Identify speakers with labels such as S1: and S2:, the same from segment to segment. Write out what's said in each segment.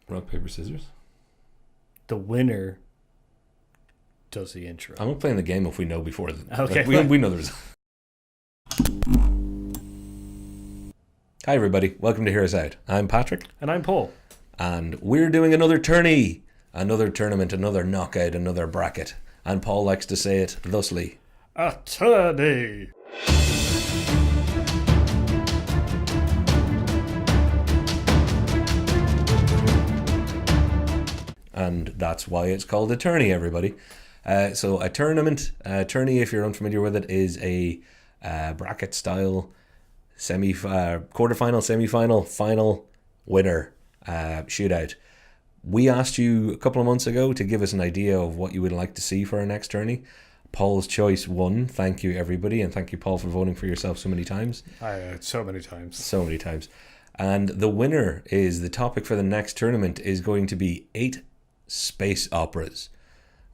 S1: Rock, paper, scissors.
S2: The winner does the intro.
S1: I'm not playing the game if we know before.
S2: Okay.
S1: We know the result. Hi, everybody. Welcome to Hear Us Out. I'm Patrick.
S2: And I'm Paul.
S1: And we're doing another tourney. Another tournament, another knockout, another bracket. And Paul likes to say it thusly.
S2: A tourney.
S1: And that's why it's called a tourney, everybody. So a tournament, tourney, if you're unfamiliar with it, is a bracket-style quarterfinal, semi-final, final winner shootout. We asked you a couple of months ago to give us an idea of what you would like to see for our next tourney. Paul's choice won. Thank you, everybody, and thank you, Paul, for voting for yourself so many times.
S2: So many times.
S1: So many times. And the winner is, the topic for the next tournament is going to be 8 space operas.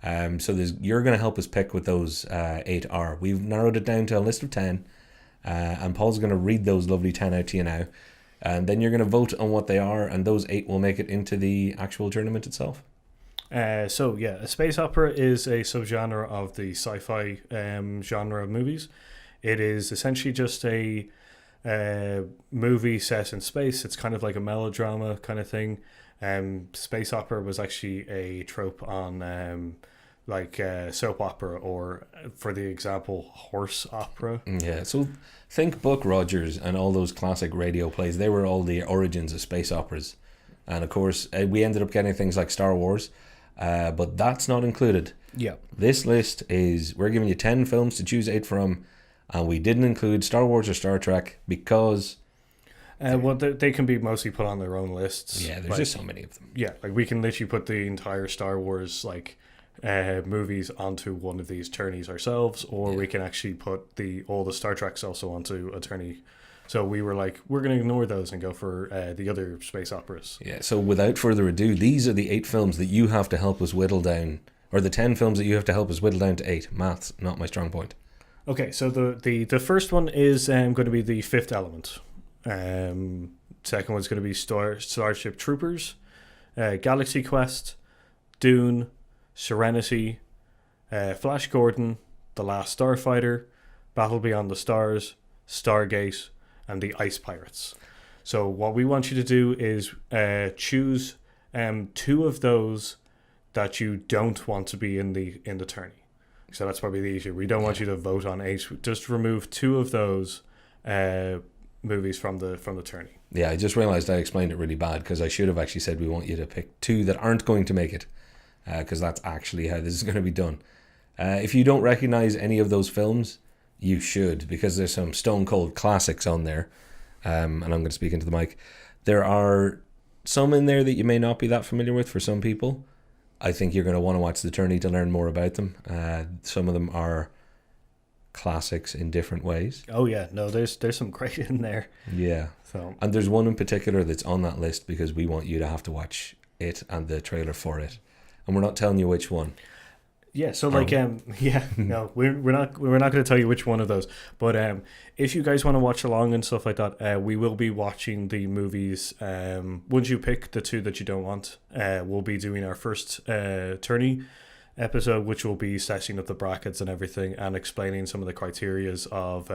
S1: So you're going to help us pick what those 8 are. We've narrowed it down to a list of 10, and Paul's going to read those lovely 10 out to you now, and then you're going to vote on what they are, and those 8 will make it into the actual tournament itself.
S2: A space opera is a subgenre of the sci-fi genre of movies. It is essentially just a movie set in space. It's kind of like a melodrama kind of thing. Space opera was actually a trope on soap opera, or for the example, horse opera.
S1: Yeah, so think Buck Rogers and all those classic radio plays. They were all the origins of space operas. And of course, we ended up getting things like Star Wars, but that's not included.
S2: Yeah.
S1: This list is, we're giving you 10 films to choose 8 from, and we didn't include Star Wars or Star Trek because...
S2: they can be mostly put on their own lists.
S1: Yeah, there's just so many of them.
S2: Yeah, like we can literally put the entire Star Wars movies onto one of these tourneys ourselves, or we can actually put all the Star Treks also onto a tourney. So we were like, we're going to ignore those and go for the other space operas.
S1: Yeah, so without further ado, these are the 8 films that you have to help us whittle down, or the 10 films that you have to help us whittle down to 8. Maths, not my strong point.
S2: Okay, so the first one is going to be The Fifth Element. Second one's going to be Starship Troopers, Galaxy Quest, Dune, Serenity, Flash Gordon, The Last Starfighter, Battle Beyond the Stars, Stargate, and The Ice Pirates. So what we want you to do is choose 2 of those that you don't want to be in the tourney. So that's probably the issue. We don't want you to vote on 8. Just remove 2 of those movies from the tourney.
S1: Yeah, I just realised I explained it really bad, because I should have actually said we want you to pick 2 that aren't going to make it, because that's actually how this is going to be done. If you don't recognise any of those films, you should, because there's some stone cold classics on there, and I'm going to speak into the mic. There are some in there that you may not be that familiar with for some people. I think you're going to want to watch the tourney to learn more about them. Some of them are classics in different ways.
S2: Oh yeah, no, there's some great in there.
S1: Yeah.
S2: So,
S1: and there's one in particular that's on that list because we want you to have to watch it and the trailer for it, and we're not telling you which one.
S2: Yeah, so no, we're not going to tell you which one of those. But if you guys want to watch along and stuff like that, we will be watching the movies. Once you pick the 2 that you don't want, we'll be doing our first tourney episode, which will be setting up the brackets and everything, and explaining some of the criterias of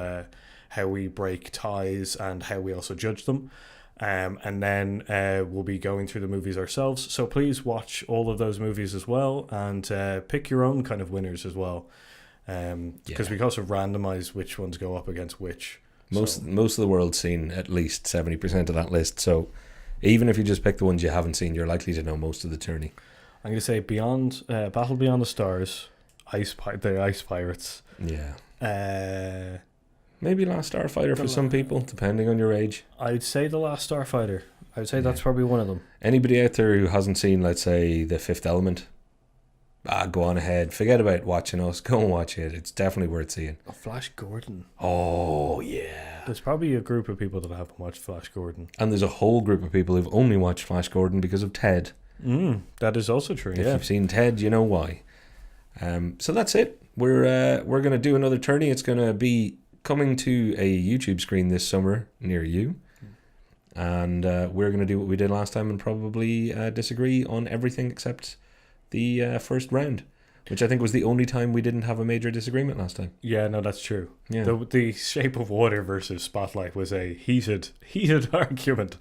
S2: how we break ties and how we also judge them. And then we'll be going through the movies ourselves. So please watch all of those movies as well, and pick your own kind of winners as well. Because we can also randomize which ones go up against which.
S1: Most of the world's seen at least 70% of that list. So even if you just pick the ones you haven't seen, you're likely to know most of the tourney.
S2: I'm going to say Battle Beyond the Stars, the Ice Pirates.
S1: Yeah. Maybe Last Starfighter for some people, depending on your age.
S2: I'd say The Last Starfighter. I would say that's probably one of them.
S1: Anybody out there who hasn't seen, let's say, The Fifth Element, go on ahead. Forget about watching us. Go and watch it. It's definitely worth seeing.
S2: Flash Gordon.
S1: Oh, yeah.
S2: There's probably a group of people that haven't watched Flash Gordon.
S1: And there's a whole group of people who've only watched Flash Gordon because of Ted.
S2: That is also true,
S1: If you've seen Ted, you know why. So that's it. We're going to do another tourney. It's going to be coming to a YouTube screen this summer near you. and we're going to do what we did last time and probably disagree on everything except the first round, which I think was the only time we didn't have a major disagreement last time.
S2: Yeah, no, that's true.
S1: Yeah.
S2: The Shape of Water versus Spotlight was a heated argument.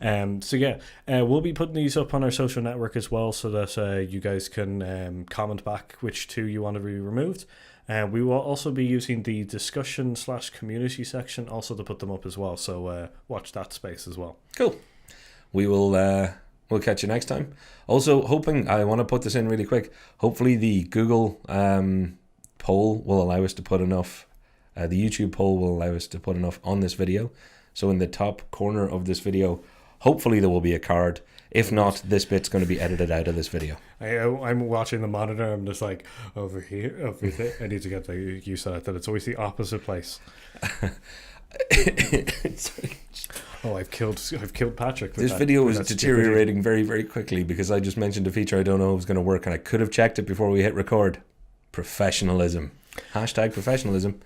S2: We'll be putting these up on our social network as well, so that you guys can comment back which two you want to be removed. We will also be using the discussion/community section also to put them up as well. So watch that space as well.
S1: Cool. We will. We'll catch you next time. Also, I want to put this in really quick. Hopefully, the Google poll will allow us to put enough. The YouTube poll will allow us to put enough on this video. So in the top corner of this video, hopefully there will be a card. If not, this bit's going to be edited out of this video.
S2: I'm watching the monitor. I'm just like, over here, over there. I need to get used to that it's always the opposite place. Oh, I've killed Patrick.
S1: This video is deteriorating very, very quickly because I just mentioned a feature I don't know if it's going to work, and I could have checked it before we hit record. Professionalism. Hashtag professionalism.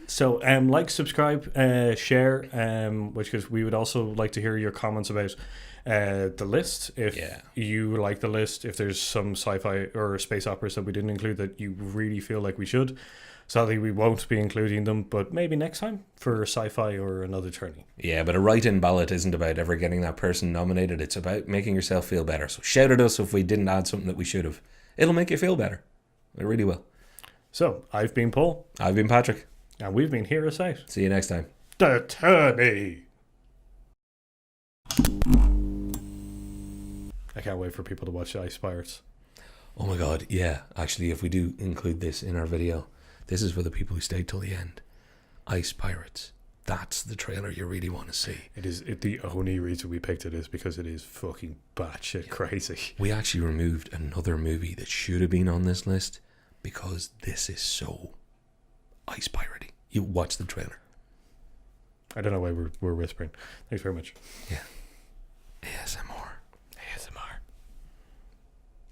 S2: So, like, subscribe, share, because we would also like to hear your comments about the list. If you like the list, if there's some sci-fi or space operas that we didn't include that you really feel like we should. Sadly, we won't be including them, but maybe next time for sci-fi or another Tourney.
S1: Yeah, but a write-in ballot isn't about ever getting that person nominated. It's about making yourself feel better. So shout at us if we didn't add something that we should have. It'll make you feel better. It really will. So, I've been Paul. I've been Patrick. And we've been Hear Us Out. See you next time. The Tourney. I can't wait for people to watch Ice Pirates. Oh my god, yeah. Actually, if we do include this in our video, this is for the people who stayed till the end. Ice Pirates. That's the trailer you really want to see. The only reason we picked it is because it is fucking batshit crazy. We actually removed another movie that should have been on this list because this is so ice piratey. You watch the trailer. I don't know why we're whispering. Thanks very much. Yeah.